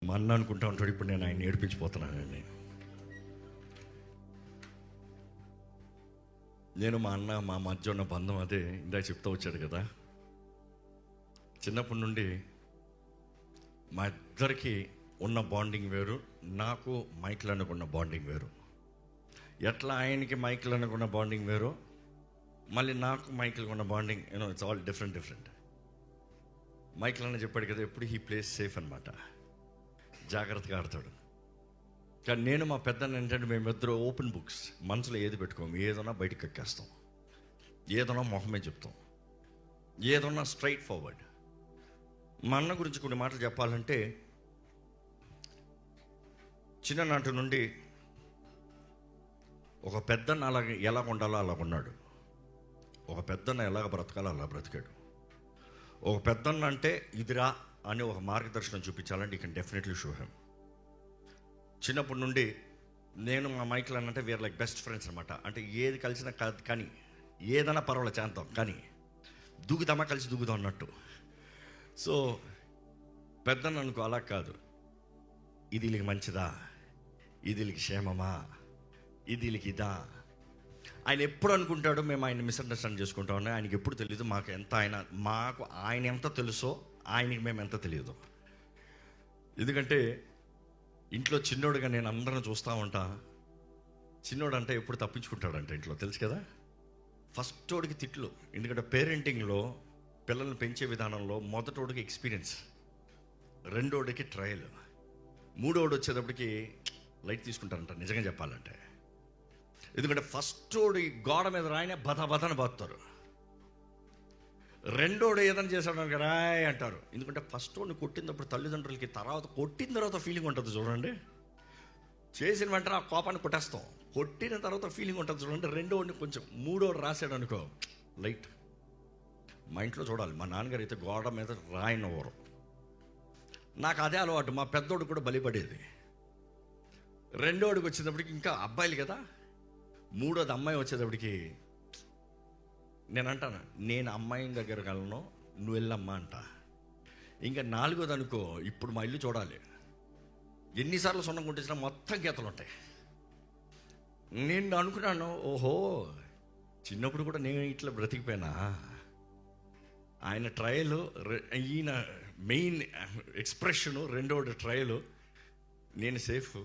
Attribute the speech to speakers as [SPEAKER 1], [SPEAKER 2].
[SPEAKER 1] మా అన్న అనుకుంటా ఉంటాడు, ఇప్పుడు నేను ఆయన ఏడిపించిపోతున్నానని. నేను మా అన్న మా మధ్య ఉన్న బంధం అదే ఇందాక చెప్తూ వచ్చాడు కదా. చిన్నప్పటి నుండి మా ఇద్దరికి ఉన్న బాండింగ్ వేరు, నాకు మైకిల్ అనుకున్న బాండింగ్ వేరు. ఎట్లా ఆయనకి మైకిల్ అనుకున్న బాండింగ్ వేరు, మళ్ళీ నాకు మైకిల్ ఉన్న bonding it's all different. Michael అన్న చెప్పాడు కదా, ఎప్పుడు హీ ప్లేస్ సేఫ్ అనమాట, జాగ్రత్తగా ఆడతాడు. కానీ నేను మా పెద్దన్న ఏంటంటే మేమిద్దరు ఓపెన్ బుక్స్, మనసులో ఏది పెట్టుకోము, ఏదన్నా బయటకు ఎక్కేస్తాం, ఏదన్నా మొహమే చెప్తాం, ఏదన్నా స్ట్రైట్ ఫార్వర్డ్. మా అన్న గురించి కొన్ని మాటలు చెప్పాలంటే, చిన్ననాటి నుండి ఒక పెద్దన్న అలాగ ఎలా ఉండాలో అలా ఉన్నాడు, ఒక పెద్దన్న ఎలాగ బ్రతకాలో అలా బ్రతికాడు. ఒక పెద్దన్న అంటే ఇదిరా అని ఒక మార్గదర్శనం చూపించాలంటే you can definitely show him. చిన్నప్పటి నుండి నేను మా మైకిల్ అన్నంటే వీఆర్ లైక్ బెస్ట్ ఫ్రెండ్స్ అనమాట. అంటే ఏది కలిసినా కాదు, కానీ ఏదైనా పర్వాలేదు చేద్దాం, కానీ దూకుదామా కలిసి దూకుదాం అన్నట్టు. సో పెద్దన్న అనుకో అలా కాదు, ఇది వీళ్ళకి మంచిదా, ఇది వీళ్ళకి క్షేమమా, ఇది వీళ్ళకి ఇదా. ఆయన ఎప్పుడు అనుకుంటాడో మేము ఆయన మిస్అండర్స్టాండ్ చేసుకుంటామని ఆయనకి ఎప్పుడు తెలియదు. మాకు ఆయన ఎంత తెలుసో ఆయనకి మేము ఎంత తెలియదు. ఎందుకంటే ఇంట్లో చిన్నోడుగా నేను అందరం చూస్తూ ఉంటా, చిన్నోడు అంటే ఎప్పుడు తప్పించుకుంటాడంట ఇంట్లో, తెలుసు కదా. ఫస్ట్ వాడికి తిట్లు, ఎందుకంటే పేరెంటింగ్లో పిల్లల్ని పెంచే విధానంలో మొదటోడికి ఎక్స్పీరియన్స్, రెండోడికి ట్రయల్, మూడోడు వచ్చేటప్పటికి లైట్ తీసుకుంటారంట నిజంగా చెప్పాలంటే. ఎందుకంటే ఫస్ట్ వాడు గోడ మీద రాయనే బతని బాతుతారు, రెండోడు ఏదైనా చేశాడు రాయ్ అంటారు. ఎందుకంటే ఫస్ట్ వాడిని కొట్టినప్పుడు తల్లిదండ్రులకి కొట్టిన తర్వాత ఫీలింగ్ ఉంటుంది చూడండి, చేసిన వెంటనే ఆ కోపాన్ని కొట్టేస్తాం, కొట్టిన తర్వాత ఫీలింగ్ ఉంటుంది చూడండి. రెండోడిని కొంచెం మూడోడు రాశాడు అనుకో లైట్. మా ఇంట్లో చూడాలి, మా నాన్నగారు అయితే గోడ మీద రాయనవ్వరు. నాకు అదే అలవాటు, మా పెద్దోడు కూడా బలిపడేది. రెండోడికి వచ్చేటప్పటికి ఇంకా అబ్బాయిలు కదా, మూడోది అమ్మాయి వచ్చేటప్పటికి నేను అంటాను, నేను అమ్మాయి దగ్గర వెళ్ళను, నువ్వు వెళ్ళమ్మా అంట. ఇంకా నాలుగోది అనుకో, ఇప్పుడు మా ఇల్లు చూడాలి, ఎన్నిసార్లు సొన్నం కొట్టించినా మొత్తం గీతలు ఉంటాయి. నేను అనుకున్నాను, ఓహో చిన్నప్పుడు కూడా నేను ఇట్లా బ్రతికిపోయినా. ఆయన ట్రయల్, ఈయన మెయిన్ ఎక్స్ప్రెషను, రెండోది ట్రయలు, నేను సేఫ్.